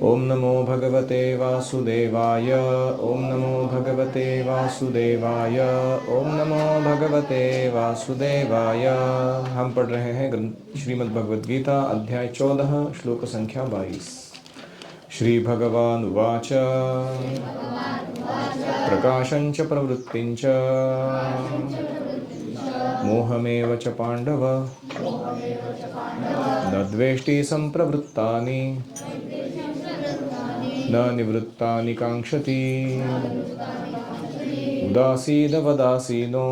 ओम नमो भगवते वासुदेवाय। ओम नमो भगवते वासुदेवाय। ओम नमो भगवते वासुदेवाय। हम पढ़ रहे हैं ग्रंथ श्रीमद् भगवद गीता अध्याय 14 श्लोक संख्या 22। श्री भगवान उवाच प्रकाशं च प्रवृत्तिं च मोहमेव च पाण्डव न द्वेष्टि सम्प्रवृत्तानि न निवृत्तानि काङ्क्षति उदासीनवदासीनो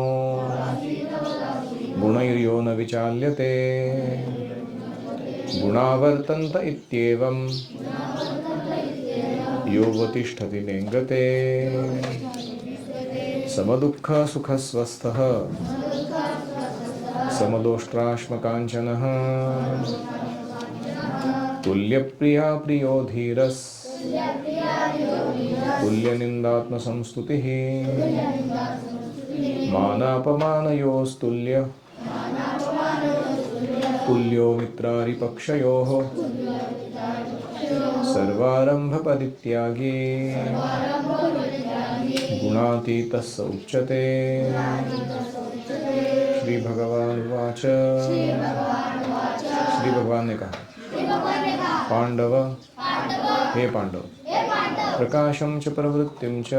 गुणैर्यो न विचाल्यते गुणा वर्तन्त इत्येवं योऽवतिष्ठति नेङ्गते समदुःखसुखस्वस्थः समलोष्ट्राश्मकाञ्चनः तुल्यप्रिया प्रियो धीरस् तुल्यनिन्दात्मसंस्तुतिः मानापमानयोस्तुल्य तुल्यो मित्रारिपक्षयोः सर्वारम्भपरित्यागी गुणातीतः स उच्यते। श्री भगवान उवाच। श्री भगवान ने कहा, पांडव, हे पांडव, प्रकाशं च प्रवृत्तिं च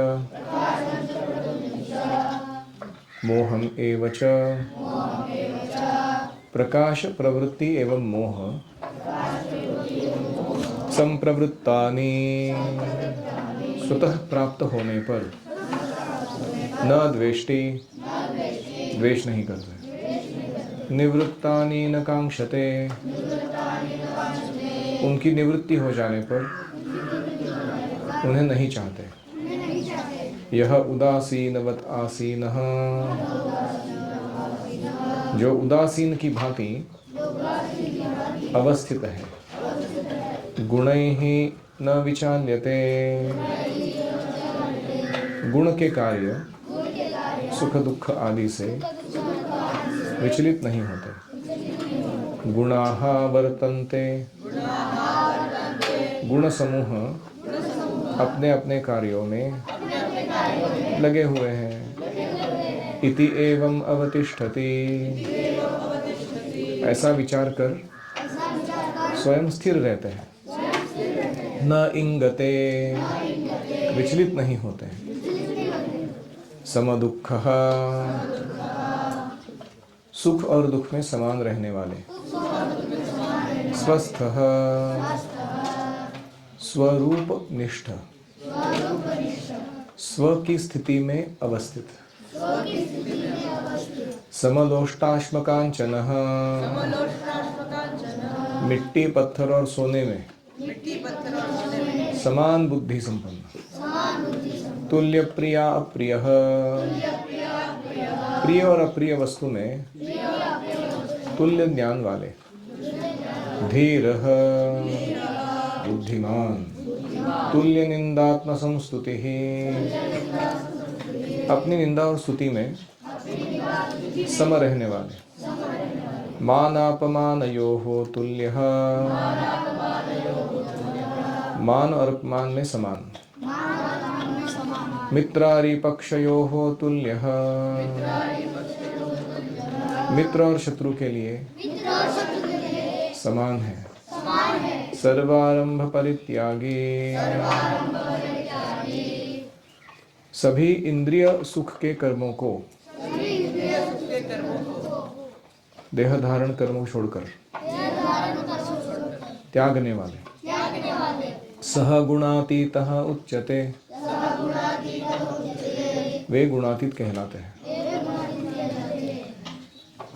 मोहम एव च। प्रकाश, प्रवृत्ति एवं मोह संप्रवृत्तानि स्वतः प्राप्त होने पर न द्वेष्टि, द्वेष नहीं करते, निवृत्तानि न कांक्षते, उनकी निवृत्ति हो जाने पर उन्हें नहीं चाहते। यह उदासीनवत आसीनः, जो उदासीन की भांति अवस्थित है, गुणैः न विचाल्यते, गुण के कार्य सुख दुख आदि से विचलित नहीं होते। गुणाः वर्तन्ते, गुण समूह अपने अपने कार्यों में लगे हुए हैं। इति एवं अवतिष्ठति, ऐसा विचार कर स्वयं स्थिर रहते हैं। न इंगते, विचलित नहीं होते। समदुःखः, सुख और दुख में समान रहने वाले। स्वस्थः, स्वरूप निष्ठ, स्व की स्थिति में अवस्थित। समलोष्टाश्मकांचनः, मिट्टी पत्थर और सोने में समान बुद्धि संपन्न। तुल्य प्रिया अप्रियः, प्रिय और अप्रिय वस्तु में तुल्य ज्ञान वाले। धीरः, बुद्धिमान। तुल्य निंदात्म संस्तुति, अपनी निंदा और स्तुति में सम रहने वाले। मानापमानयोः तुल्यः, मान और अपमान में समान। मित्रारिपक्षयोः तुल्यः, मित्र और शत्रु के लिए समान है। सर्वारंभ परित्यागी, सभी इंद्रिय सुख के कर्मों को, देह धारण कर्मों छोड़कर त्यागने वाले। सह गुणातीतः उच्यते, वे गुणातीत कहलाते हैं।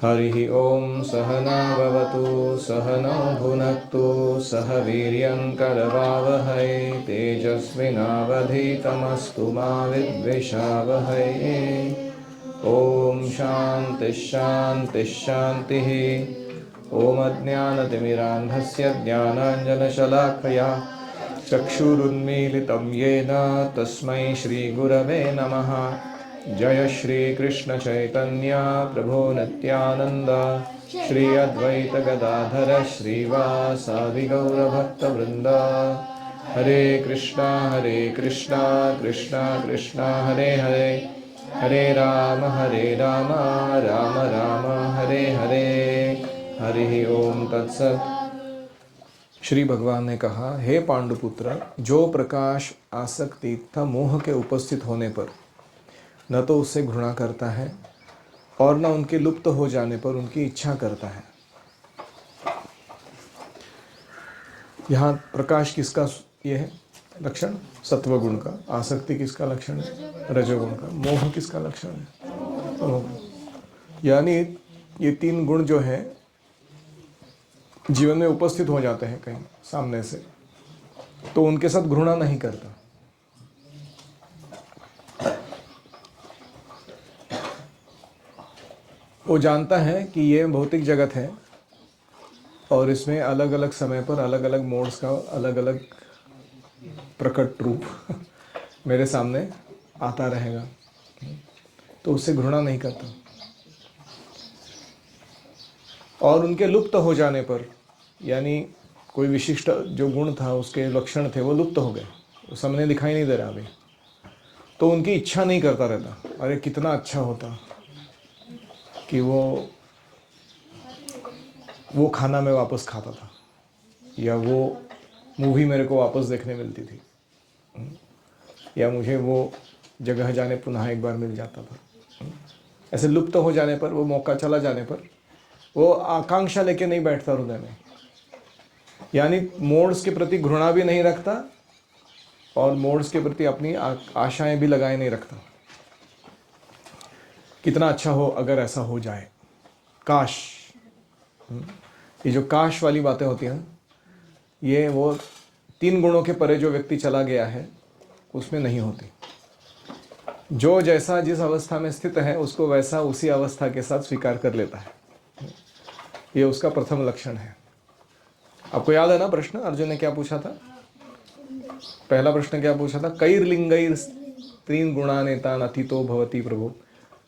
हरि ओम सहना भवतु सहनौ भुनक्तु सह वीर्यं करवावहै तेजस्विनावधीतमस्तु मा विद्विषावहै। ओम शांति शांति शांतिः। ओम अज्ञानतिमिरान्धस्य ज्ञानाञ्जनशलाकया चक्षुरुन्मीलितं येन तस्मै श्रीगुरवे नमः। जय श्री कृष्ण चैतन्य प्रभो नित्यानंद श्री अद्वैत गदाधर श्रीवासादि गौर भक्त वृंद। हरे कृष्णा कृष्णा कृष्णा हरे हरे, हरे राम राम राम हरे हरे, हरि ओम तत्सत। श्री भगवान ने कहा, हे पांडुपुत्र, जो प्रकाश आसक्ति तथा मोह के उपस्थित होने पर न तो उससे घृणा करता है और न उनके लुप्त हो जाने पर उनकी इच्छा करता है। यहाँ प्रकाश किसका ये है लक्षण? सत्वगुण का। आसक्ति किसका लक्षण है? रजोगुण का। मोह किसका लक्षण है? तमोगुण। यानी ये तीन गुण जो है जीवन में उपस्थित हो जाते हैं कहीं सामने से, तो उनके साथ घृणा नहीं करता। वो जानता है कि ये भौतिक जगत है और इसमें अलग अलग समय पर अलग अलग मोड्स का अलग अलग प्रकट रूप मेरे सामने आता रहेगा, तो उससे घृणा नहीं करता। और उनके लुप्त हो जाने पर, यानी कोई विशिष्ट जो गुण था, उसके लक्षण थे, वो लुप्त हो गए, वो सामने दिखाई नहीं दे रहा अभी, तो उनकी इच्छा नहीं करता रहता। अरे कितना अच्छा होता कि वो खाना मैं वापस खाता था, या वो मूवी मेरे को वापस देखने मिलती थी, या मुझे वो जगह जाने पुनः एक बार मिल जाता था। ऐसे लुप्त हो जाने पर, वो मौका चला जाने पर, वो आकांक्षा लेके नहीं बैठता हृदय में, यानी मोड्स के प्रति घृणा भी नहीं रखता और मोड्स के प्रति अपनी आशाएं भी लगाए नहीं रखता। कितना अच्छा हो अगर ऐसा हो जाए, काश। ये जो काश वाली बातें होती हैं, ये वो तीन गुणों के परे जो व्यक्ति चला गया है उसमें नहीं होती। जो जैसा जिस अवस्था में स्थित है उसको वैसा उसी अवस्था के साथ स्वीकार कर लेता है। ये उसका प्रथम लक्षण है। आपको याद है ना प्रश्न अर्जुन ने क्या पूछा था? पहला प्रश्न क्या पूछा था? कैर्लिंगैर त्रीन गुणानेतान अतीतो भवति प्रभु।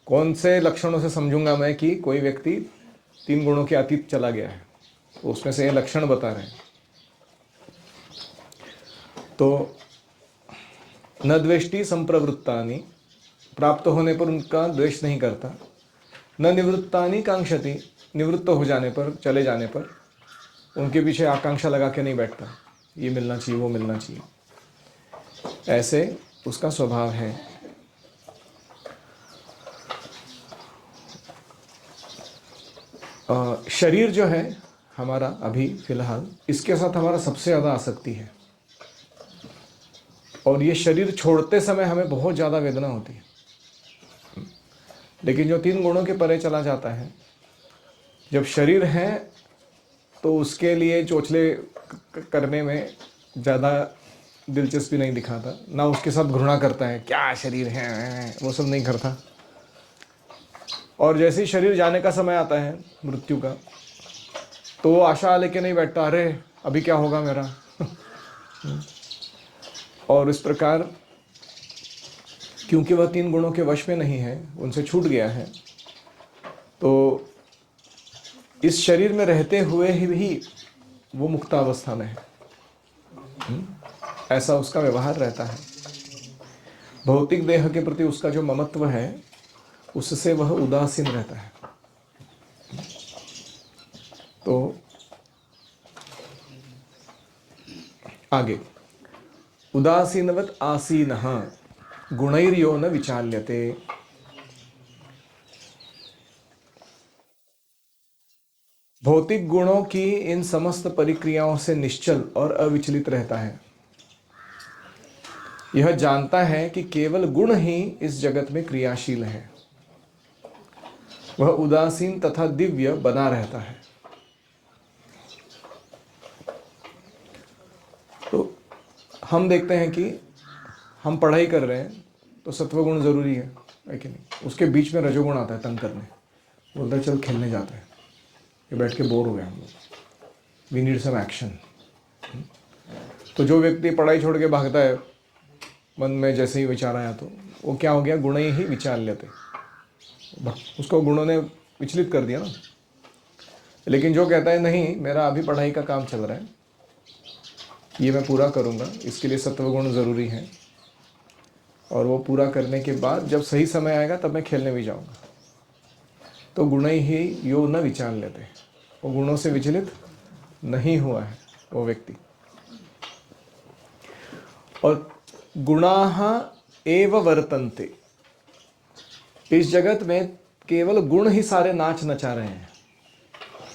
कौन से लक्षणों से समझूंगा मैं कि कोई व्यक्ति तीन गुणों के अतीत चला गया है? तो उसमें से ये लक्षण बता रहे हैं। तो न द्वेष्टि संप्रवृत्तानि, प्राप्त होने पर उनका द्वेष नहीं करता। न निवृत्तानि कांक्षति, निवृत्त हो जाने पर, चले जाने पर उनके पीछे आकांक्षा लगा के नहीं बैठता, ये मिलना चाहिए वो मिलना चाहिए। ऐसे उसका स्वभाव है। शरीर जो है हमारा अभी फिलहाल, इसके साथ हमारा सबसे ज़्यादा आसक्ति है, और ये शरीर छोड़ते समय हमें बहुत ज़्यादा वेदना होती है। लेकिन जो तीन गुणों के परे चला जाता है, जब शरीर है तो उसके लिए चोचले करने में ज़्यादा दिलचस्पी नहीं दिखाता, ना उसके साथ घृणा करता है, क्या शरीर है, वो सब नहीं करता। और जैसे ही शरीर जाने का समय आता है मृत्यु का, तो वो आशा लेके नहीं बैठता, अरे अभी क्या होगा मेरा और इस प्रकार क्योंकि वह तीन गुणों के वश में नहीं है, उनसे छूट गया है, तो इस शरीर में रहते हुए ही वो मुक्तावस्था में है। ऐसा उसका व्यवहार रहता है। भौतिक देह के प्रति उसका जो ममत्व है, उससे वह उदासीन रहता है। तो आगे, उदासीनवत आसीनः गुणैर्यो न विचाल्यते। भौतिक गुणों की इन समस्त परिक्रियाओं से निश्चल और अविचलित रहता है। यह जानता है कि केवल गुण ही इस जगत में क्रियाशील है। वह उदासीन तथा दिव्य बना रहता है। तो हम देखते हैं कि हम पढ़ाई कर रहे हैं तो सत्वगुण जरूरी है कि नहीं? उसके बीच में रजोगुण आता है तंग करने, बोलता है चल खेलने जाते हैं, ये बैठ के बोर हो गए हम लोग, वी नीड सम एक्शन। तो जो व्यक्ति पढ़ाई छोड़ के भागता है, मन में जैसे ही विचार आया तो वो क्या हो गया? गुण ही विचार लेते, उसको गुणों ने विचलित कर दिया ना। लेकिन जो कहता है नहीं, मेरा अभी पढ़ाई का काम चल रहा है, ये मैं पूरा करूँगा, इसके लिए सत्वगुण ज़रूरी है, और वो पूरा करने के बाद जब सही समय आएगा तब मैं खेलने भी जाऊँगा। तो गुण ही यो न विचार लेते, वो गुणों से विचलित नहीं हुआ है वो व्यक्ति। और गुणाः एव वर्तन्ते, इस जगत में केवल गुण ही सारे नाच नचा रहे हैं।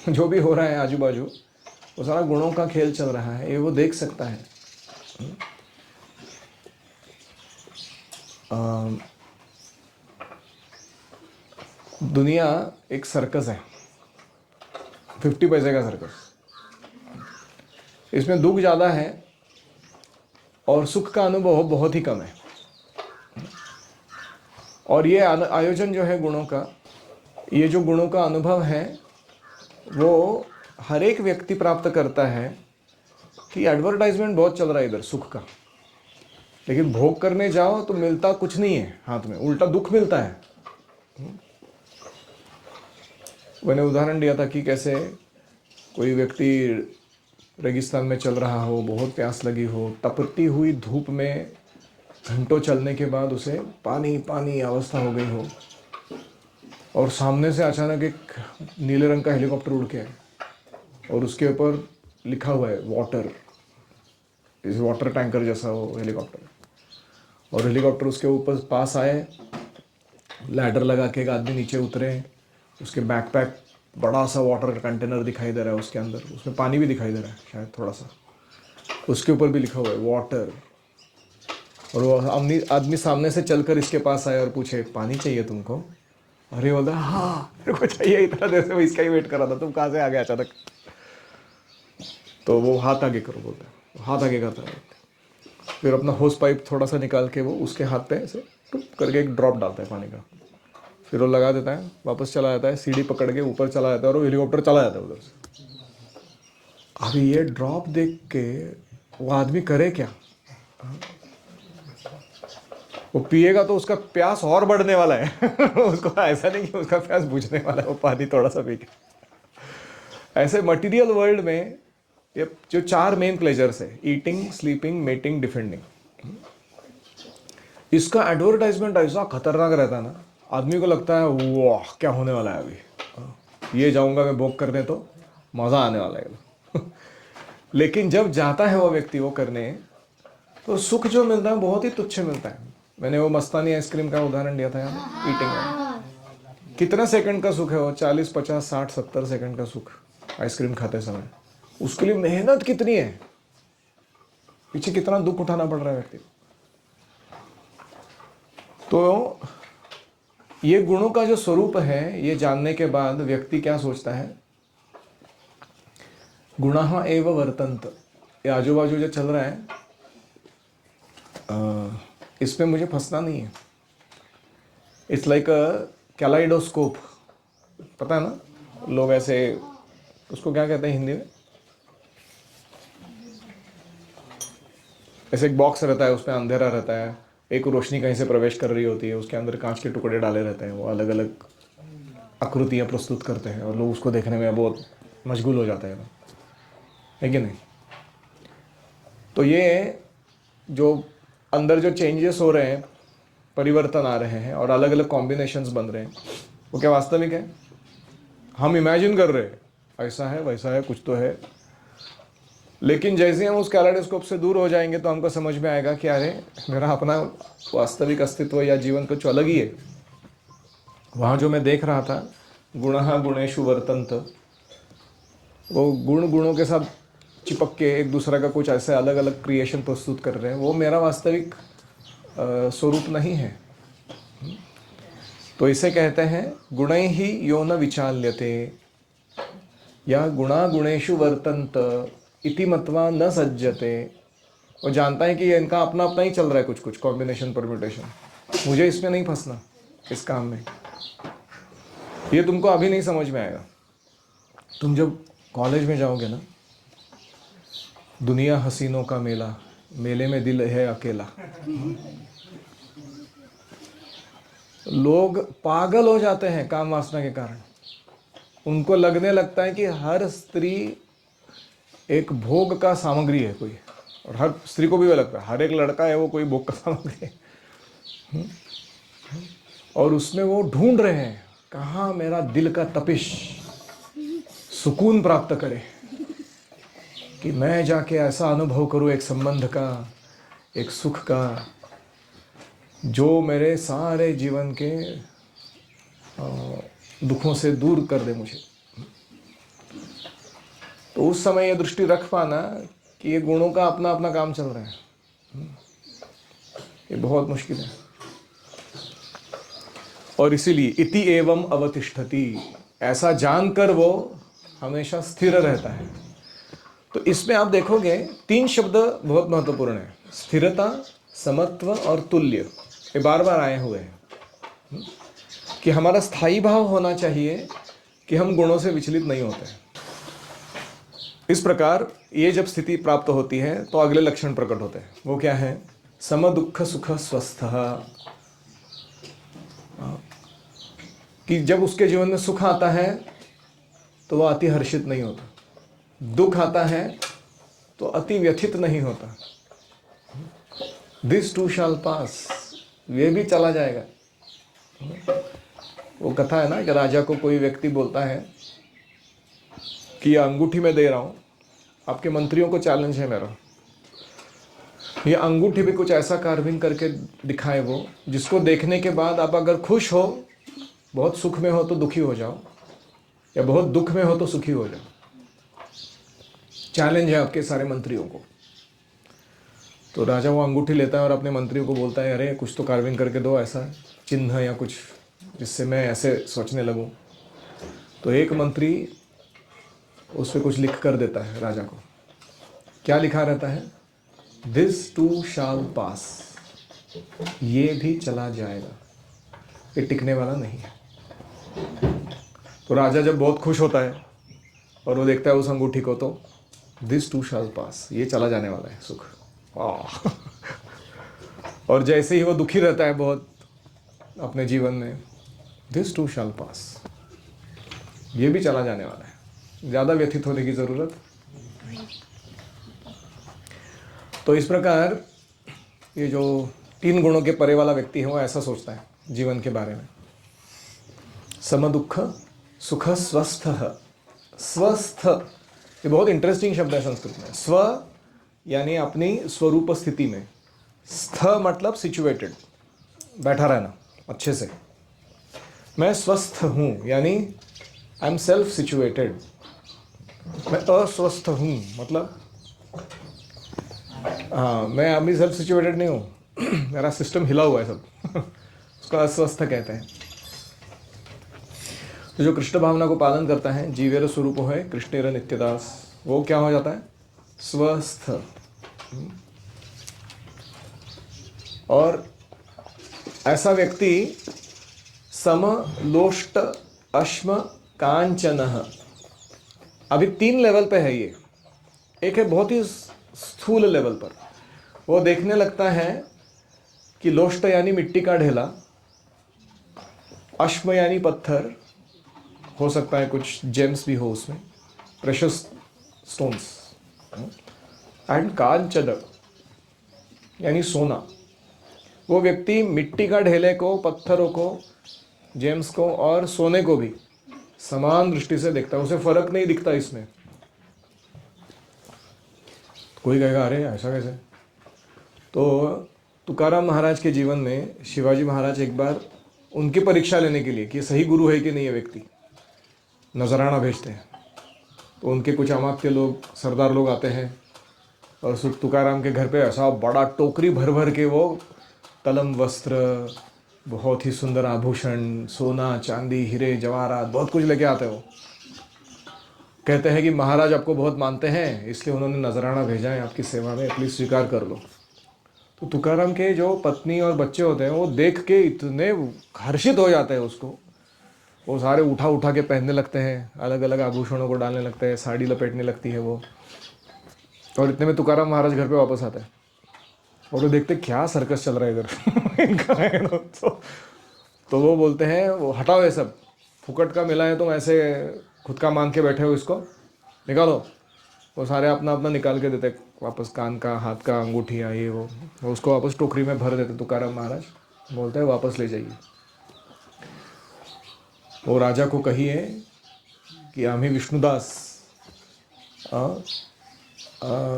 जो भी हो रहा है आजू बाजू वो सारा गुणों का खेल चल रहा है, ये वो देख सकता है। दुनिया एक सर्कस है, 50 पैसे का सर्कस। इसमें दुख ज़्यादा है और सुख का अनुभव बहुत ही कम है। और ये आयोजन जो है गुणों का, ये जो गुणों का अनुभव है वो हर एक व्यक्ति प्राप्त करता है कि एडवर्टाइजमेंट बहुत चल रहा है इधर सुख का, लेकिन भोग करने जाओ तो मिलता कुछ नहीं है हाथ में, उल्टा दुख मिलता है। मैंने उदाहरण दिया था कि कैसे कोई व्यक्ति रेगिस्तान में चल रहा हो, बहुत प्यास लगी हो, तपती हुई धूप में घंटों चलने के बाद उसे पानी पानी अवस्था हो गई हो, और सामने से अचानक एक नीले रंग का हेलीकॉप्टर उड़ के आए और उसके ऊपर लिखा हुआ है वाटर, इस वाटर टैंकर जैसा वो हेलीकॉप्टर, और हेलीकॉप्टर उसके ऊपर पास आए, लैडर लगा के एक आदमी नीचे उतरे, उसके बैकपैक बड़ा सा वाटर कंटेनर दिखाई दे रहा है, उसके अंदर उसमें पानी भी दिखाई दे रहा है शायद थोड़ा सा, उसके ऊपर भी लिखा हुआ है वाटर। और वो आदमी सामने से चलकर इसके पास आया और पूछे पानी चाहिए तुमको? अरे बोला हाँ मेरे को चाहिए, इतना देर से मैं इसका ही वेट कर रहा था, तुम कहाँ से आ गए अचानक? तो वो हाथ आगे करो बोलता है, हाथ आगे करता है, फिर अपना होस पाइप थोड़ा सा निकाल के वो उसके हाथ पे ऐसे टुप करके एक ड्रॉप डालता है पानी का, फिर वो लगा देता है, वापस चला जाता है, सीढ़ी पकड़ के ऊपर चला जाता है और वो हेलीकॉप्टर चला जाता है उधर से। अभी ये ड्रॉप देख के वो आदमी करे क्या? वो पिएगा तो उसका प्यास और बढ़ने वाला है उसको ऐसा नहीं कि उसका प्यास बुझने वाला है वो पानी थोड़ा सा पी के। ऐसे मटेरियल वर्ल्ड में ये जो 4 मेन प्लेजर्स है, ईटिंग, स्लीपिंग, मेटिंग, डिफेंडिंग, इसका एडवर्टाइजमेंट ऐसा खतरनाक रहता है ना, आदमी को लगता है वाह क्या होने वाला है अभी, ये जाऊंगा मैं भोग करने तो मज़ा आने वाला है लेकिन जब जाता है वो व्यक्ति वो करने, तो सुख जो मिलता है बहुत ही तुच्छ मिलता है। मैंने वो मस्तानी आइसक्रीम का उदाहरण दिया था यहाँ ईटिंग में, कितना सेकंड का सुख है वो, 40, 50, 60, 70 सेकंड का सुख आइसक्रीम खाते समय। उसके लिए मेहनत कितनी है, पीछे कितना दुख उठाना पड़ रहा है व्यक्ति। तो ये गुणों का जो स्वरूप है, ये जानने के बाद व्यक्ति क्या सोचता है, गुणाः एव वर्तन्त, ये आजू बाजू जो चल रहा है इसमें मुझे फंसना नहीं है। इट्स लाइक अ कैलाइडोस्कोप, पता है ना, लोग ऐसे उसको क्या कहते हैं हिंदी में, ऐसे एक बॉक्स रहता है, उसमें अंधेरा रहता है, एक रोशनी कहीं से प्रवेश कर रही होती है, उसके अंदर कांच के टुकड़े डाले रहते हैं, वो अलग अलग आकृतियाँ प्रस्तुत करते हैं और लोग उसको देखने में बहुत मशगूल हो जाते हैं, है कि नहीं? तो ये जो अंदर जो चेंजेस हो रहे हैं, परिवर्तन आ रहे हैं और अलग अलग कॉम्बिनेशंस बन रहे हैं, वो क्या वास्तविक है? हम इमेजिन कर रहे हैं ऐसा है वैसा है कुछ तो है, लेकिन जैसे हम उस कैलेडोस्कोप से दूर हो जाएंगे तो हमको समझ में आएगा कि अरे मेरा अपना वास्तविक अस्तित्व या जीवन कुछ अलग ही है। वहाँ जो मैं देख रहा था गुणः गुणेषु वर्तन्त, वो गुण गुणों के साथ चिपक के एक दूसरे का कुछ ऐसे अलग अलग क्रिएशन प्रस्तुत कर रहे हैं, वो मेरा वास्तविक स्वरूप नहीं है। तो इसे कहते हैं गुणैः ही यो न विचाल्यते या गुणा गुणेषु वर्तन्त इति मत्वा न सज्जते। वो जानता है कि ये इनका अपना अपना ही चल रहा है, कुछ कुछ कॉम्बिनेशन परम्यूटेशन, मुझे इसमें नहीं फंसना इस काम में। ये तुमको अभी नहीं समझ में आएगा, तुम जब कॉलेज में जाओगे ना, दुनिया हसीनों का मेला, मेले में दिल है अकेला, लोग पागल हो जाते हैं काम वासना के कारण। उनको लगने लगता है कि हर स्त्री एक भोग का सामग्री है कोई, और हर स्त्री को भी वो लगता है, हर एक लड़का है वो कोई भूख का सामग्री है। और उसमें वो ढूंढ रहे हैं कहाँ मेरा दिल का तपिश सुकून प्राप्त करे, कि मैं जाके ऐसा अनुभव करूं एक संबंध का, एक सुख का, जो मेरे सारे जीवन के दुखों से दूर कर दे मुझे। तो उस समय ये दृष्टि रख पाना कि ये गुणों का अपना अपना काम चल रहा है, ये बहुत मुश्किल है। और इसीलिए इति एवं अवतिष्ठति, ऐसा जानकर वो हमेशा स्थिर रहता है। तो इसमें आप देखोगे 3 शब्द बहुत महत्वपूर्ण है, स्थिरता, समत्व और तुल्य। ये बार बार आए हुए हैं कि हमारा स्थायी भाव होना चाहिए कि हम गुणों से विचलित नहीं होते। इस प्रकार ये जब स्थिति प्राप्त होती है तो अगले लक्षण प्रकट होते हैं। वो क्या है? सम दुख सुख स्वस्थ, कि जब उसके जीवन में सुख आता है तो वह अति हर्षित नहीं होता, दुख आता है तो अति व्यथित नहीं होता। दिस टू शैल पास, ये भी चला जाएगा। वो कथा है ना कि राजा को कोई व्यक्ति बोलता है कि यह अंगूठी मैं दे रहा हूं, आपके मंत्रियों को चैलेंज है मेरा, ये अंगूठी भी कुछ ऐसा कार्विंग करके दिखाए वो, जिसको देखने के बाद आप अगर खुश हो, बहुत सुख में हो तो दुखी हो जाओ, या बहुत दुख में हो तो सुखी हो जाओ। चैलेंज है आपके सारे मंत्रियों को। तो राजा वो अंगूठी लेता है और अपने मंत्रियों को बोलता है, अरे कुछ तो कार्विंग करके दो, ऐसा चिन्ह या कुछ, जिससे मैं ऐसे सोचने लगूं। तो एक मंत्री उस पर कुछ लिख कर देता है राजा को। क्या लिखा रहता है? दिस टू शाल पास, ये भी चला जाएगा, ये टिकने वाला नहीं है। तो राजा जब बहुत खुश होता है और वो देखता है उस अंगूठी को, तो दिस टू शाल पास, ये चला जाने वाला है सुख। और जैसे ही वो दुखी रहता है बहुत अपने जीवन में, दिस टू शाल पास, ये भी चला जाने वाला है, ज़्यादा व्यथित होने की ज़रूरत। तो इस प्रकार ये जो 3 गुणों के परे वाला व्यक्ति है वो ऐसा सोचता है जीवन के बारे में। सम दुख सुख स्वस्थ, स्वस्थ ये बहुत इंटरेस्टिंग शब्द है संस्कृत में। स्व यानी अपनी स्वरूप स्थिति में, स्थ मतलब सिचुएटेड, बैठा रहना अच्छे से। मैं स्वस्थ हूँ यानी आई एम सेल्फ सिचुएटेड। मैं अस्वस्थ हूँ मतलब हाँ, मैं अभी सेल्फ सिचुएटेड नहीं हूँ, मेरा सिस्टम हिला हुआ है सब उसको अस्वस्थ कहते हैं। तो जो कृष्ण भावना को पालन करता है, जीवेर स्वरूप है कृष्णेर नित्यदास, वो क्या हो जाता है? स्वस्थ। और ऐसा व्यक्ति सम लोष्ट अश्म कांचन, अभी 3 लेवल पे है ये। एक है बहुत ही स्थूल लेवल पर, वो देखने लगता है कि लोष्ट यानी मिट्टी का ढेला, अश्म यानी पत्थर, हो सकता है कुछ जेम्स भी हो उसमें, प्रेशियस स्टोन्स, एंड कांचन यानी सोना। वो व्यक्ति मिट्टी का ढेले को, पत्थरों को, जेम्स को और सोने को भी समान दृष्टि से देखता है, उसे फर्क नहीं दिखता इसमें। कोई कहेगा अरे ऐसा कैसे? तो तुकाराम महाराज के जीवन में शिवाजी महाराज एक बार उनकी परीक्षा लेने के लिए कि सही गुरु है कि नहीं है व्यक्ति, नजराना भेजते हैं। तो उनके कुछ अमात्य लोग, सरदार लोग आते हैं और तुकाराम के घर पे ऐसा बड़ा टोकरी भर भर के वो तलम वस्त्र, बहुत ही सुंदर आभूषण, सोना चांदी हीरे जवाहरात, बहुत कुछ लेके आते हो। कहते हैं कि महाराज आपको बहुत मानते हैं, इसलिए उन्होंने नजराना भेजा है आपकी सेवा में, प्लीज स्वीकार कर लो। तो तुकाराम के जो पत्नी और बच्चे होते हैं वो देख के इतने हर्षित हो जाते हैं उसको, वो सारे उठा उठा के पहनने लगते हैं, अलग अलग आभूषणों को डालने लगते हैं, साड़ी लपेटने लगती है वो। और इतने में तुकाराम महाराज घर पे वापस आते हैं और वो देखते क्या सर्कस चल रहा है इधर इनका है ना। तो वो बोलते हैं, वो हटाओ ये सब, फुकट का मिला है, तुम ऐसे खुद का मान के बैठे हो, इसको निकालो। वो सारे अपना अपना निकाल के देते, वापस कान का, हाथ का, अंगूठियाँ, ये वो उसको वापस टोकरी में भर देते तुकाराम महाराज। बोलते हैं वापस ले जाइए। वो राजा को कहिए की आम्ही विष्णुदास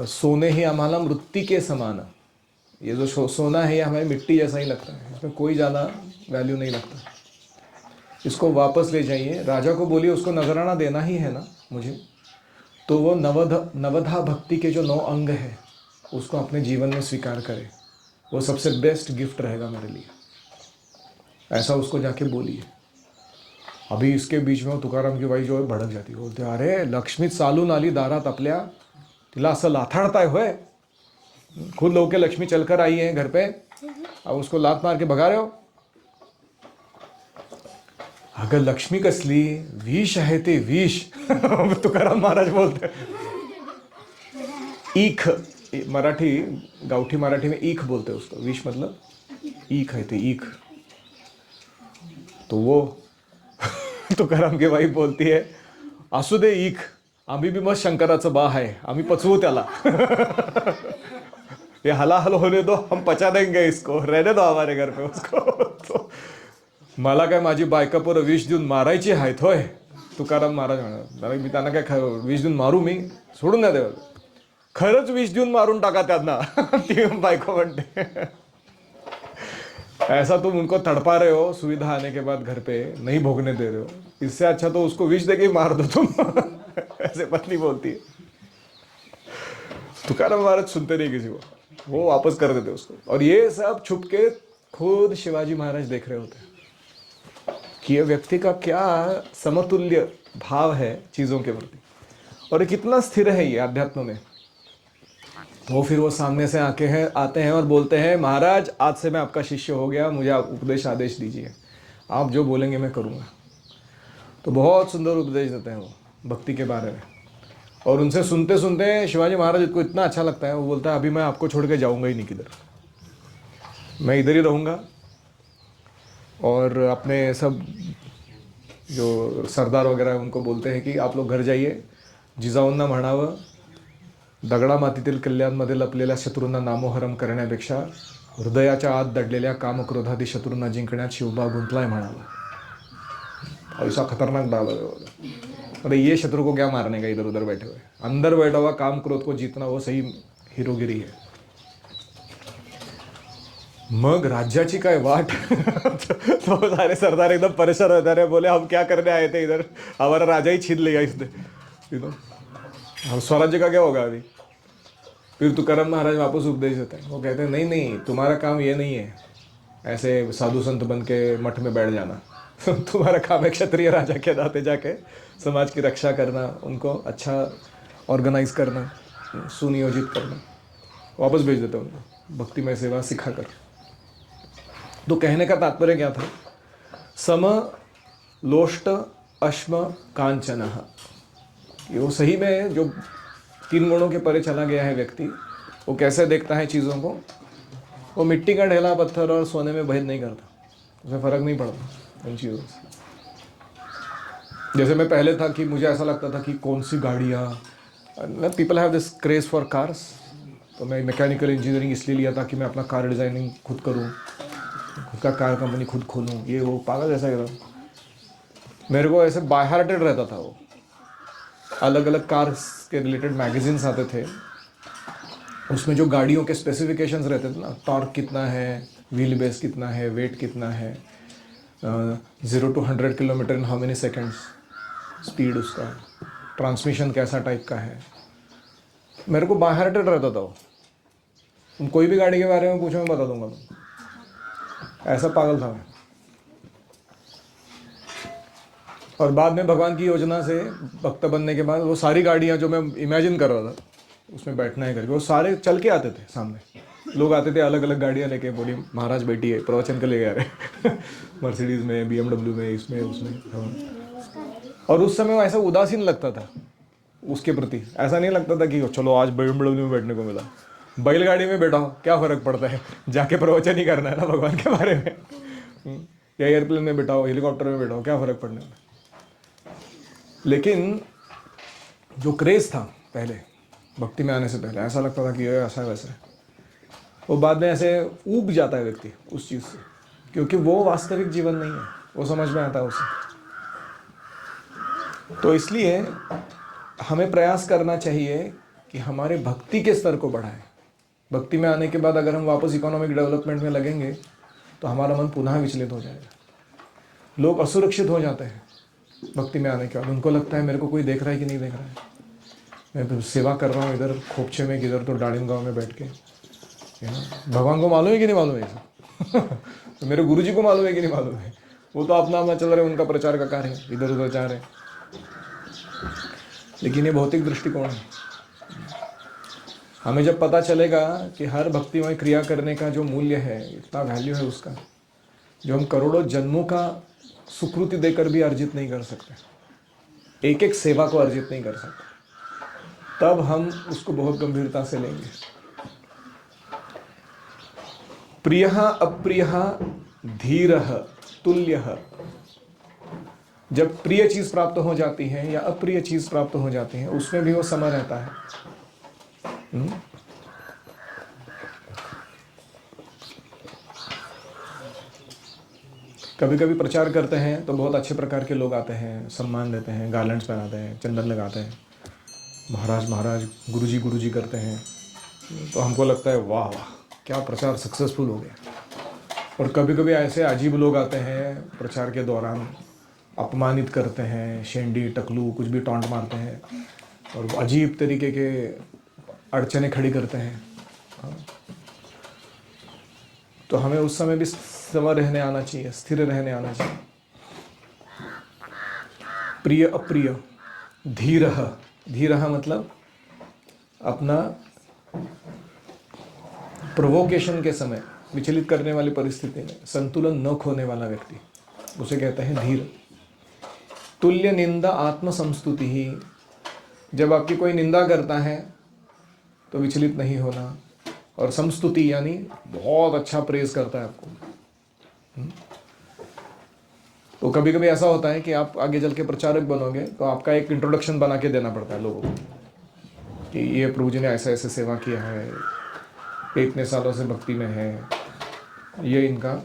सोने ही आम्हाला मृत्ति के समान, ये जो सोना है ये हमें मिट्टी जैसा ही लगता है, इसमें कोई ज़्यादा वैल्यू नहीं लगता, इसको वापस ले जाइए। राजा को बोलिए उसको नजराना देना ही है ना मुझे, तो वो नवधा भक्ति के जो 9 अंग है उसको अपने जीवन में स्वीकार करे, वो सबसे बेस्ट गिफ्ट रहेगा मेरे लिए, ऐसा उसको जाके बोलिए। अभी इसके बीच में तुकाराम की बाई जो है भड़क जाती है, बोलते अरे लक्ष्मी चालून आली दारात आपल्या, तिला असं लाथाड़ताय होय, खुद लोग के लक्ष्मी चलकर आई है घर पे, अब उसको लात मार के भगा रहे हो। अगर लक्ष्मी कसली, विष आहे ते विष। तुकाराम महाराज बोलते ईख, मराठी गावठी मराठी में ईख बोलते हैं उसको, विष मतलब ईख है, ते ईख। तो वो तुकाराम की वाईफ बोलती है असू दे ईख, आम्ही भी मग शंकराचं बा आहे, आम्ही पचवू त्याला। ये हलाहल होने दो, हम पचा देंगे इसको, रहने दो हमारे घर पे उसको। तो मला काय माझी बायका पोरं विष देऊन मारायची आहेत होय। तुकाराम महाराज म्हणा मी त्यांना काय विष देऊन मारू, मी सोडून द्या देवा, खरंच विष देऊन मारून टाका त्यांना। ती बायको म्हणते ऐसा तुम उनको तड़पा रहे हो, सुविधा आने के बाद घर पे नहीं भोगने दे रहे हो, इससे अच्छा तो उसको विष देके मार दो तुम। ऐसे पत्नी बोलती है। तुकाराम महाराज सुनते नहीं किसी को, वो वापस कर देते उसको। और ये सब छुप के खुद शिवाजी महाराज देख रहे होते हैं कि ये व्यक्ति का क्या समतुल्य भाव है चीजों के प्रति, और ये कितना स्थिर है ये अध्यात्म में। तो फिर वो सामने से आते हैं और बोलते हैं महाराज आज से मैं आपका शिष्य हो गया, मुझे आप उपदेश आदेश दीजिए, आप जो बोलेंगे मैं करूँगा। तो बहुत सुंदर उपदेश देते हैं वो भक्ति के बारे में। और उनसे सुनते सुनते शिवाजी महाराज को इतना अच्छा लगता है, वो बोलता है अभी मैं आपको छोड़ के जाऊँगा ही नहीं किधर, मैं इधर ही रहूँगा। और अपने सब जो सरदार वगैरह हैं उनको बोलते हैं कि आप लोग घर जाइए, जिजाऊंना म्हणावं दगडा मातीतील कल्याणमध्ये लपलेल्या शत्रूंना नामोहरम करण्यापेक्षा हृदयाच्या आत दडलेल्या कामक्रोधादी शत्रूंना जिंकण्यात शिवबा गुंतलाय म्हणाला। ऐसा खतरनाक डाल है। अरे ये शत्रु को क्या मारने का, इधर उधर बैठे हुए, अंदर बैठा हुआ काम क्रोध को जीतना वो सही हीरोगिरी है। मग राज्याची काय वाट। तो सारे सरदार एकदम परेशान होते रहे, बोले हम क्या करने आए थे इधर, हमारा राजा ही छीन लिया इसने, यू नो हम स्वराज्य का क्या होगा अभी। फिर तुकाराम महाराज वापस उपदेश देते हैं, वो कहते हैं नहीं नहीं तुम्हारा काम ये नहीं है ऐसे साधु संत बन के मठ में बैठ जाना। तुम्हारा काम है क्षत्रिय राजा के नाते जाके समाज की रक्षा करना, उनको अच्छा ऑर्गेनाइज करना, सुनियोजित करना। वापस भेज देते हैं उनको भक्ति में सेवा सिखाकर। तो कहने का तात्पर्य क्या था, सम लोष्ट अश्म कांचन, ये वो सही में जो 3 गुणों के परे चला गया है व्यक्ति, वो कैसे देखता है चीज़ों को, वो मिट्टी का ढेला पत्थर और सोने में भेद नहीं करता, उसमें फ़र्क नहीं पड़ता इन चीज़ों से। जैसे मैं पहले था कि मुझे ऐसा लगता था कि कौन सी गाड़ियाँ, people have this craze for cars, तो मैं मैकेनिकल इंजीनियरिंग इसलिए लिया था कि मैं अपना कार डिज़ाइनिंग खुद करूँ, खुद का कार कंपनी खुद खोलूँ, ये वो पागल जैसा एकदम। मेरे को ऐसे बाय हार्टेड रहता था वो। अलग अलग कार्स के रिलेटेड मैगजीन्स आते थे, उसमें जो गाड़ियों के स्पेसिफिकेशंस रहते थे ना, टॉर्क कितना है, व्हील बेस कितना है, वेट कितना है, 0 to 100 kilometre in how many seconds speed, उसका ट्रांसमिशन कैसा टाइप का है, मेरे को बाय हार्टेड रहता था वो। तुम कोई भी गाड़ी के बारे में पूछो मैं बता दूंगा, ऐसा पागल था मैं। और बाद में भगवान की योजना से भक्त बनने के बाद वो सारी गाड़ियाँ जो मैं इमेजिन कर रहा था उसमें बैठना है करके, वो सारे चल के आते थे सामने। लोग आते थे अलग अलग गाड़ियाँ लेके, बोली महाराज बैठी है प्रवचन के ले आ रहे। मर्सिडीज़ में, BMW में, इसमें उसमें। और उस समय वो ऐसा उदासीन लगता था उसके प्रति, ऐसा नहीं लगता था कि चलो आज BMW में बैठने को मिला, बैलगाड़ी में बैठा हो क्या फ़र्क पड़ता है, जाके प्रवचन ही करना है ना भगवान के बारे में। या एयरप्लेन में बैठा हो, हेलीकॉप्टर में बैठा हो, क्या फ़र्क पड़ने में। लेकिन जो क्रेज़ था पहले भक्ति में आने से पहले ऐसा लगता था कि ये ऐसा है वैसा है, वो बाद में ऐसे ऊब जाता है व्यक्ति उस चीज़ से, क्योंकि वो वास्तविक जीवन नहीं है, वो समझ में आता है उसे। तो इसलिए हमें प्रयास करना चाहिए कि हमारे भक्ति के स्तर को बढ़ाएं। भक्ति में आने के बाद अगर हम वापस इकोनॉमिक डेवलपमेंट में लगेंगे तो हमारा मन पुनः विचलित हो जाएगा। लोग असुरक्षित हो जाते हैं भक्ति में आने के बाद, उनको लगता है मेरे को कोई देख रहा है कि नहीं देख रहा है, मैं तो सेवा कर रहा हूँ इधर खोपचे में, किधर तो डालिम गाँव में बैठ के, भगवान को मालूम है कि नहीं मालूम है ये तो मेरे गुरु जी को मालूम है कि नहीं मालूम है, वो तो अपना अपना चल रहे हैं, उनका प्रचार का कार्य है, इधर उधर जा रहे हैं। लेकिन ये भौतिक दृष्टिकोण है। हमें जब पता चलेगा कि हर भक्तिमय क्रिया करने का जो मूल्य है, इतना वैल्यू है उसका, जो हम करोड़ों जन्मों का सुकृति देकर भी अर्जित नहीं कर सकते, एक एक सेवा को अर्जित नहीं कर सकते, तब हम उसको बहुत गंभीरता से लेंगे। प्रियः अप्रियः धीरः तुल्यः। जब प्रिय चीज प्राप्त हो जाती है या अप्रिय चीज प्राप्त हो जाती है, उसमें भी वो समय रहता है। कभी कभी प्रचार करते हैं तो बहुत अच्छे प्रकार के लोग आते हैं, सम्मान देते हैं, गार्लैंड्स पहनाते हैं, चंदन लगाते हैं, महाराज महाराज गुरुजी करते हैं, तो हमको लगता है वाह वाह क्या प्रचार सक्सेसफुल हो गया। और कभी कभी ऐसे अजीब लोग आते हैं प्रचार के दौरान, अपमानित करते हैं, शेंडी टकलू कुछ भी टॉन्ट मारते हैं और अजीब तरीके के अड़चने खड़ी करते हैं। तो हमें उस समय भी समय रहने आना चाहिए, स्थिर रहने आना चाहिए। प्रिय अप्रिय धीरः, धीरः मतलब अपना प्रोवोकेशन के समय, विचलित करने वाली परिस्थिति में संतुलन न खोने वाला व्यक्ति, उसे कहते हैं धीर। तुल्य निंदा आत्म संस्तुति ही। जब आपकी कोई निंदा करता है तो विचलित नहीं होना, और संस्तुति यानी बहुत अच्छा प्रेज करता है आपको। तो कभी कभी ऐसा होता है कि आप आगे चल के प्रचारक बनोगे तो आपका एक इंट्रोडक्शन बना के देना पड़ता है लोगों को कि ये प्रभु जी ने ऐसा ऐसे सेवा किया है, ये इतने सालों से भक्ति में है, ये इनका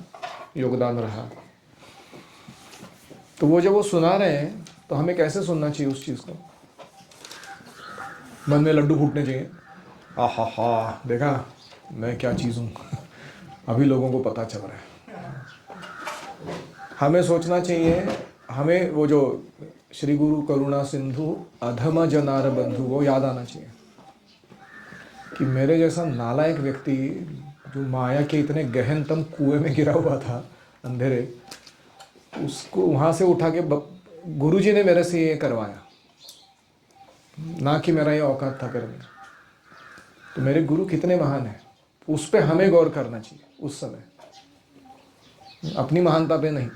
योगदान रहा। तो वो जब वो सुना रहे हैं तो हमें कैसे सुनना चाहिए उस चीज़ को? मन में लड्डू फूटने चाहिए, आहा हा देखा मैं क्या चीज़ हूँ अभी लोगों को पता चल रहा है। हमें सोचना चाहिए, हमें वो जो श्री गुरु करुणा सिंधु अधम जनार बंधु वो याद आना चाहिए कि मेरे जैसा नालायक व्यक्ति जो माया के इतने गहनतम कुएं में गिरा हुआ था अंधेरे, उसको वहाँ से उठा के गुरुजी ने मेरे से ये करवाया, ना कि मेरा ये औकात था करने। तो मेरे गुरु कितने महान हैं, उस पर हमें गौर करना चाहिए उस समय, अपनी महानता पे नहीं।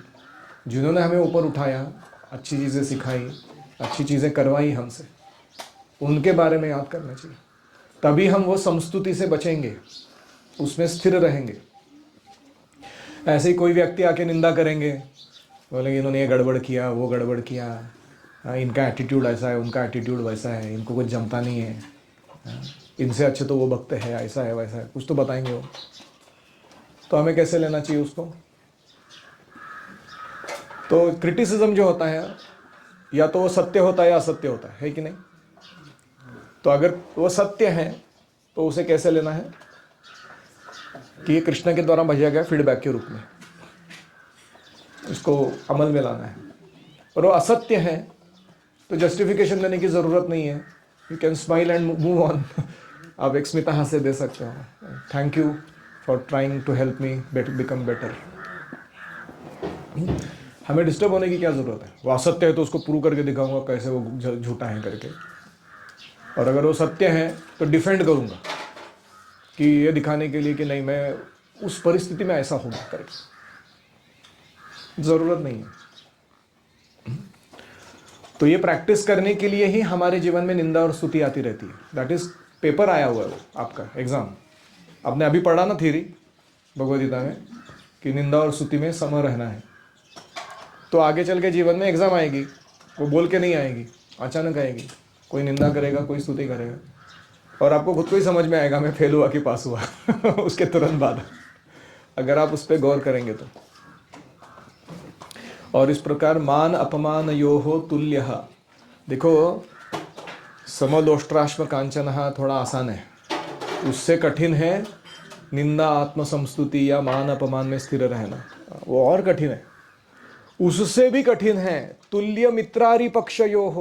जिन्होंने हमें ऊपर उठाया, अच्छी चीज़ें सिखाई, अच्छी चीज़ें करवाई हमसे, उनके बारे में याद करना चाहिए। तभी हम वो संस्तुति से बचेंगे, उसमें स्थिर रहेंगे। ऐसे ही कोई व्यक्ति आके निंदा करेंगे, बोलेंगे इन्होंने ये गड़बड़ किया, वो गड़बड़ किया, इनका एटीट्यूड ऐसा है, उनका एटीट्यूड वैसा है, इनको कुछ जमता नहीं है, इनसे अच्छे तो वो भक्त है, ऐसा है वैसा है, कुछ तो बताएंगे वो। तो हमें कैसे लेना चाहिए उसको? तो क्रिटिसिज्म जो होता है, या तो वो सत्य होता है या असत्य होता है कि नहीं? तो अगर वो सत्य है तो उसे कैसे लेना है कि ये कृष्ण के द्वारा भेजा गया फीडबैक के रूप में, इसको अमल में लाना है। और वो असत्य है तो जस्टिफिकेशन देने की ज़रूरत नहीं है, you can smile and move on. आप एक स्मिता हास्य दे सकते हो, thank you for trying to help me become better. हमें डिस्टर्ब होने की क्या ज़रूरत है? वो असत्य है तो उसको प्रूव करके दिखाऊंगा कैसे वो झूठा है करके, और अगर वो सत्य है तो डिफेंड करूंगा कि ये दिखाने के लिए कि नहीं मैं उस परिस्थिति में ऐसा होगा करके। ज़रूरत नहीं है। तो ये प्रैक्टिस करने के लिए ही हमारे जीवन में निंदा और स्तुति आती रहती है। दैट इज पेपर आया हुआ है वो आपका एग्जाम, आपने अभी पढ़ा ना थ्योरी भगवद गीता में कि निंदा और स्तुति में सम रहना है। तो आगे चल के जीवन में एग्जाम आएगी, वो बोल के नहीं आएगी, अचानक आएगी। कोई निंदा करेगा, कोई स्तुति करेगा, और आपको खुद को ही समझ में आएगा मैं फेल हुआ कि पास हुआ उसके तुरंत बाद, अगर आप उस पर गौर करेंगे तो। और इस प्रकार मान अपमान योहो तुल्यः, देखो समलोष्ट्राश्म कांचनः थोड़ा आसान है, उससे कठिन है निंदा आत्मसंस्तुति या मान अपमान में स्थिर रहना, वो और कठिन है। उससे भी कठिन है तुल्य मित्रारि पक्षयोः,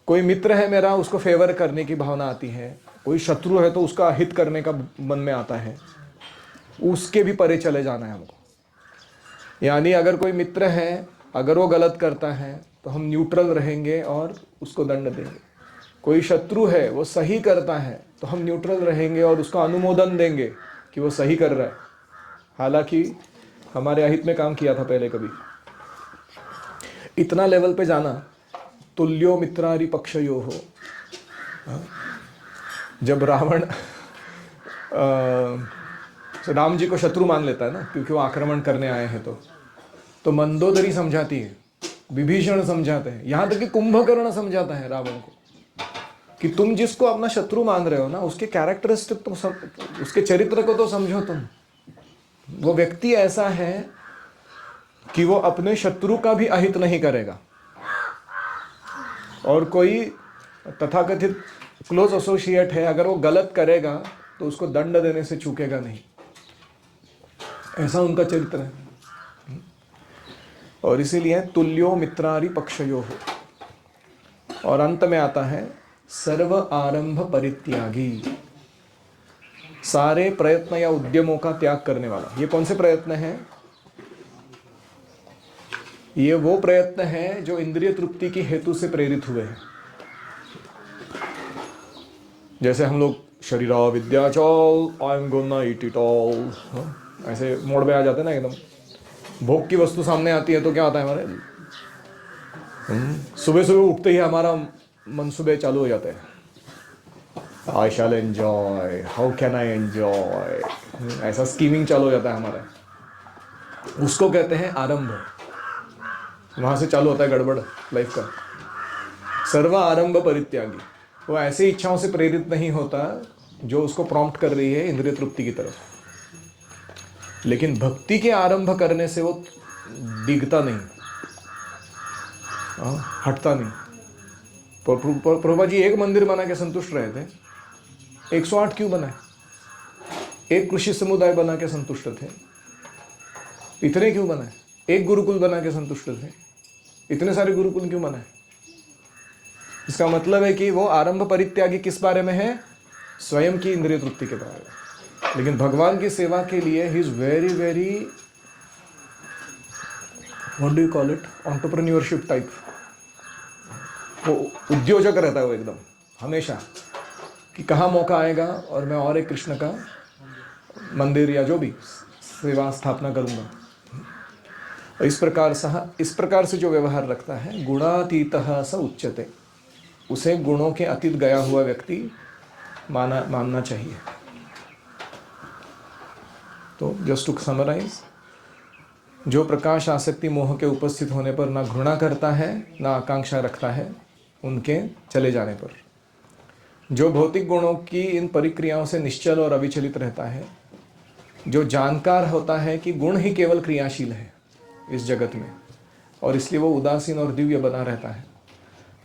कोई मित्र है मेरा उसको फेवर करने की भावना आती है, कोई शत्रु है तो उसका हित करने का मन में आता है, उसके भी परे चले जाना है हमको। यानी अगर कोई मित्र है, अगर वो गलत करता है तो हम न्यूट्रल रहेंगे और उसको दंड देंगे। कोई शत्रु है वो सही करता है तो हम न्यूट्रल रहेंगे और उसका अनुमोदन देंगे कि वो सही कर रहा है, हालांकि हमारे अहित में काम किया था पहले कभी। इतना लेवल पे जाना, तुल्यो मित्रारि पक्षयोः। जब रावण राम जी को शत्रु मान लेता है ना, क्योंकि वो आक्रमण करने आए हैं, तो मंदोदरी समझाती है, विभीषण समझाते हैं, यहाँ तक कि कुंभकर्ण समझाता है रावण को कि तुम जिसको अपना शत्रु मान रहे हो ना, उसके कैरेक्टरिस्टिक तो उसके चरित्र को तो समझो तुम। वो व्यक्ति ऐसा है कि वो अपने शत्रु का भी अहित नहीं करेगा, और कोई तथाकथित क्लोज एसोसिएट है, अगर वो गलत करेगा तो उसको दंड देने से चूकेगा नहीं, ऐसा उनका चरित्र है। और इसीलिए तुल्यो मित्रारि पक्षयोः। और अंत में आता है सर्व आरंभ परित्यागी, सारे प्रयत्न या उद्यमों का त्याग करने वाला। ये कौन से प्रयत्न हैं? ये वो प्रयत्न है जो इंद्रिय तृप्ति की हेतु से प्रेरित हुए हैं। जैसे हम लोग शरीरा विद्या चॉल, I am gonna eat it all, ऐसे मोड़ में आ जाते हैं ना एकदम। भोग की वस्तु सामने आती है तो क्या होता है हमारे, सुबह सुबह उठते ही हमारा मनसूबे चालू हो जाते हैं। I shall enjoy, how can I enjoy, ऐसा स्कीमिंग चालू हो जाता है हमारा। उसको कहते हैं आरंभ, वहां से चालू होता है गड़बड़ लाइफ का। सर्व आरंभ परित्यागी, वो ऐसी इच्छाओं से प्रेरित नहीं होता जो उसको प्रॉम्प्ट कर रही है इंद्रिय तृप्ति की तरफ, लेकिन भक्ति के आरंभ करने से वो डिगता नहीं, हटता नहीं। प्रभुपाद जी एक मंदिर बना के संतुष्ट रहे थे, 108 क्यों बनाए? एक कृषि समुदाय बना के संतुष्ट थे, इतने क्यों बनाए? एक गुरुकुल बना के संतुष्ट थे, इतने सारे गुरुकुल क्यों बनाए? इसका मतलब है कि वो आरंभ परित्यागी किस बारे में है? स्वयं की इंद्रिय तृप्ति के बारे में। लेकिन भगवान की सेवा के लिए he is very very, what do you call it, entrepreneurship type. वो उद्योजक रहता है वो एकदम हमेशा, कि कहाँ मौका आएगा और मैं और एक कृष्ण का मंदिर या जो भी सेवा स्थापना करूँगा। इस प्रकार से जो व्यवहार रखता है, गुणातीतः स उच्यते, उसे गुणों के अतीत गया हुआ व्यक्ति मानना चाहिए। तो जस्ट टू समराइज, जो प्रकाश आसक्ति मोह के उपस्थित होने पर ना घृणा करता है ना आकांक्षा रखता है उनके चले जाने पर, जो भौतिक गुणों की इन परिक्रियाओं से निश्चल और अविचलित रहता है, जो जानकार होता है कि गुण ही केवल क्रियाशील है इस जगत में और इसलिए वो उदासीन और दिव्य बना रहता है,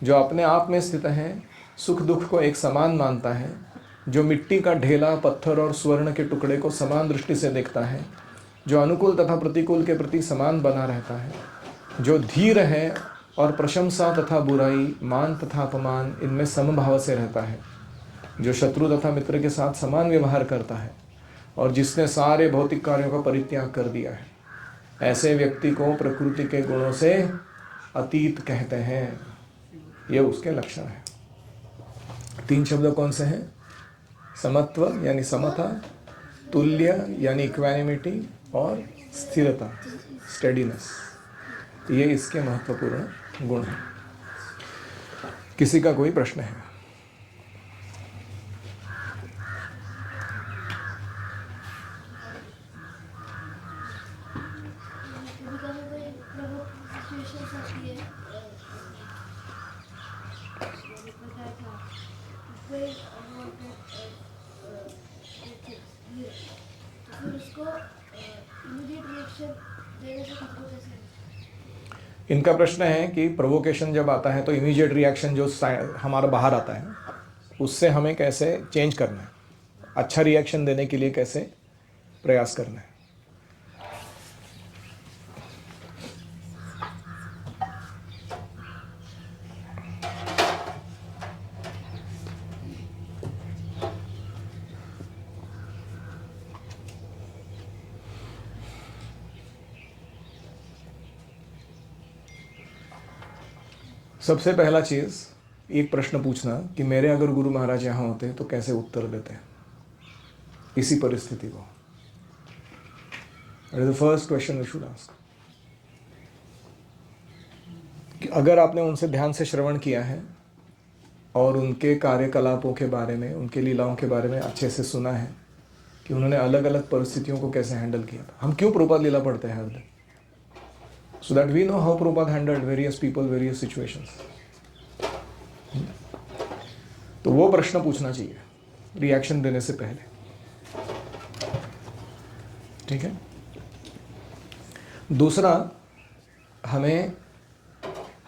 जो अपने आप में स्थित है, सुख दुख को एक समान मानता है, जो मिट्टी का ढेला, पत्थर और स्वर्ण के टुकड़े को समान दृष्टि से देखता है, जो अनुकूल तथा प्रतिकूल के प्रति समान बना रहता है, जो धीर है और प्रशंसा तथा बुराई, मान तथा अपमान इनमें समभाव से रहता है, जो शत्रु तथा मित्र के साथ समान व्यवहार करता है और जिसने सारे भौतिक कार्यों का परित्याग कर दिया है, ऐसे व्यक्ति को प्रकृति के गुणों से अतीत कहते हैं। ये उसके लक्षण है। 3 शब्द कौन से हैं? समत्व यानी समता, तुल्य यानी इक्वानिमिटी, और स्थिरता, स्टेडीनेस। ये इसके महत्वपूर्ण गुण हैं। किसी का कोई प्रश्न है? praying about that thing, ये तो फिर उसको immediate reaction देने से खुद को कैसे? इनका प्रश्न है कि प्रोवोकेशन जब आता है तो इमीडिएट रिएक्शन जो हमारा बाहर आता है उससे हमें कैसे चेंज करना है, अच्छा रिएक्शन देने के लिए कैसे प्रयास करना है। सबसे पहला चीज़ एक प्रश्न पूछना कि मेरे अगर गुरु महाराज यहाँ होते तो कैसे उत्तर देते हैं इसी परिस्थिति को। That is the first question we should ask. अगर आपने उनसे ध्यान से श्रवण किया है और उनके कार्यकलापों के बारे में, उनके लीलाओं के बारे में अच्छे से सुना है कि उन्होंने अलग अलग परिस्थितियों को कैसे हैंडल किया था। हम क्यों प्रभुपाद लीला पढ़ते हैं हर दिन? So that we know how Prabhupada handled various people, various situations. तो वो प्रश्न पूछना चाहिए रिएक्शन देने से पहले, ठीक है। दूसरा, हमें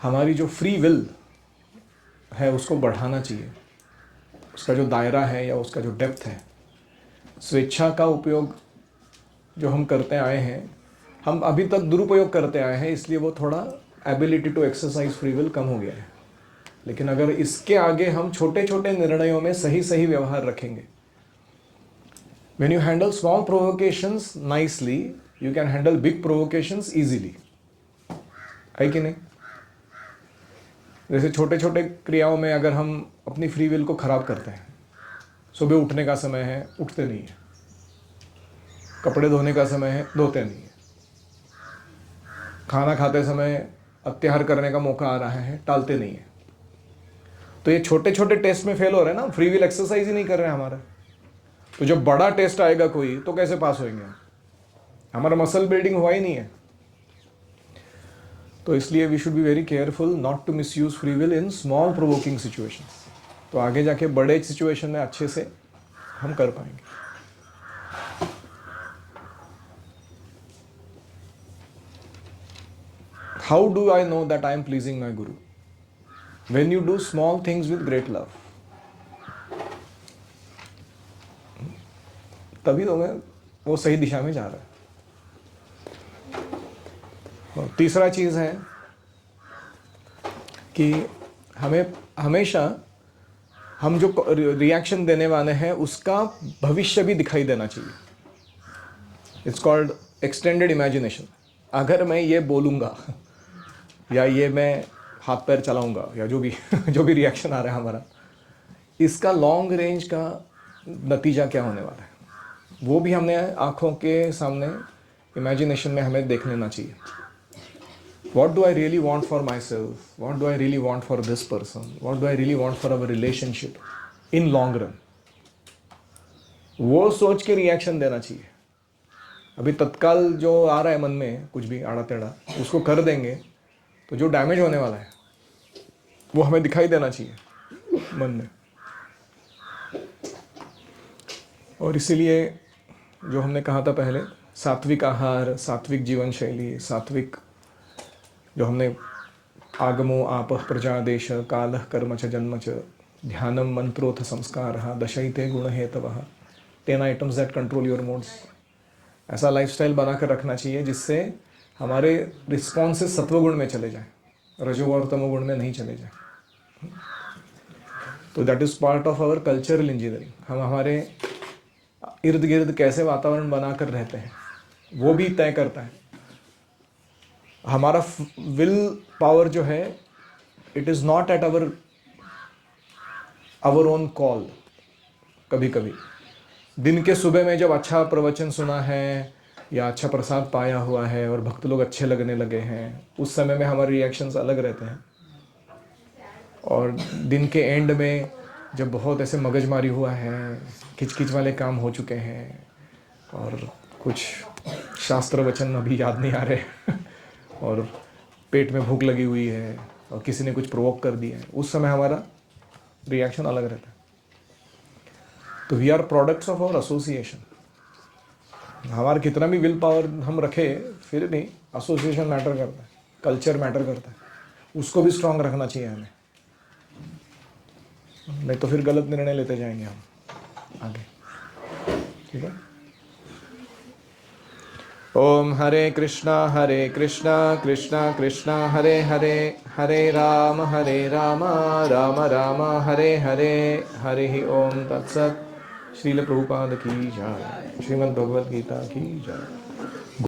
हमारी जो फ्री विल है उसको बढ़ाना चाहिए, उसका जो दायरा है या उसका जो डेप्थ है। स्वेच्छा का उपयोग जो हम करते आए हैं, हम अभी तक दुरुपयोग करते आए हैं, इसलिए वो थोड़ा ability to exercise free will कम हो गया है। लेकिन अगर इसके आगे हम छोटे छोटे निर्णयों में सही सही व्यवहार रखेंगे, when you handle small provocations nicely, you can handle big provocations easily, है कि नहीं? जैसे छोटे छोटे क्रियाओं में अगर हम अपनी फ्री विल को खराब करते हैं, सुबह उठने का समय है, उठते नहीं है, कपड़े धोने का समय है, धोते नहीं है, खाना खाते समय अत्याहार करने का मौका आ रहा है, टालते नहीं है। तो ये छोटे छोटे टेस्ट में फेल हो रहे हैं ना, फ्री विल एक्सरसाइज ही नहीं कर रहे हैं हमारा। तो जब बड़ा टेस्ट आएगा कोई, तो कैसे पास होंगे हम? हमारा मसल बिल्डिंग हुआ ही नहीं है। तो इसलिए we should be very careful not to misuse free will in small provoking situations. तो आगे जाके बड़े सिचुएशन में अच्छे से हम कर पाएंगे। How do I know that I am pleasing my Guru? When you do small things with great love. तभी तो मैं वो सही दिशा में जा रहा है। और तीसरा चीज़ है कि हमें हमेशा हम जो रिएक्शन देने वाले हैं उसका भविष्य भी दिखाई देना चाहिए। It's called extended imagination. अगर मैं ये बोलूँगा या ये मैं हाथ पैर चलाऊंगा या जो भी रिएक्शन आ रहा है हमारा, इसका लॉन्ग रेंज का नतीजा क्या होने वाला है, वो भी हमने आँखों के सामने इमेजिनेशन में हमें देख लेना चाहिए। What do I really want for myself? What do I really want for this person? What do I really want for our relationship in long run? वो सोच के रिएक्शन देना चाहिए। अभी तत्काल जो आ रहा है मन में कुछ भी आड़ा टेढ़ा, उसको कर देंगे तो जो डैमेज होने वाला है वो हमें दिखाई देना चाहिए मन में। और इसीलिए जो हमने कहा था पहले, सात्विक आहार, सात्विक जीवन शैली, सात्विक जो हमने आगमो आपः प्रजादेश कालः कर्म च जन्म च ध्यानम मंत्रोथ संस्कारः दशैते गुण हेतवः 10 items that control your moods, ऐसा लाइफस्टाइल बनाकर रखना चाहिए जिससे हमारे रिस्पॉन्सेस सत्वगुण में चले जाएं, रजो और तमोगुण में नहीं चले जाएं। तो that is part of our cultural engineering. हम हमारे इर्द गिर्द कैसे वातावरण बनाकर रहते हैं वो भी तय करता है। हमारा विल पावर जो है, it is not at our own call. कभी कभी दिन के सुबह में जब अच्छा प्रवचन सुना है या अच्छा प्रसाद पाया हुआ है और भक्त लोग अच्छे लगने लगे हैं, उस समय में हमारे रिएक्शंस अलग रहते हैं। और दिन के एंड में जब बहुत ऐसे मगजमारी हुआ है, खिचखिच वाले काम हो चुके हैं और कुछ शास्त्र वचन अभी याद नहीं आ रहे और पेट में भूख लगी हुई है और किसी ने कुछ प्रोवोक कर दिया है, उस समय हमारा रिएक्शन अलग रहता है। तो we are products of our association. हमारा कितना भी विल पावर हम रखे फिर भी एसोसिएशन मैटर करता है, कल्चर मैटर करता है, उसको भी स्ट्रांग रखना चाहिए हमें, नहीं तो फिर गलत निर्णय लेते जाएंगे हम आगे। ठीक है। ओम हरे कृष्णा कृष्णा कृष्णा हरे हरे, हरे राम राम राम हरे हरे, हरि ओम तत्सत। श्रील प्रभुपाद की जय। श्रीमद् भगवद गीता की जय।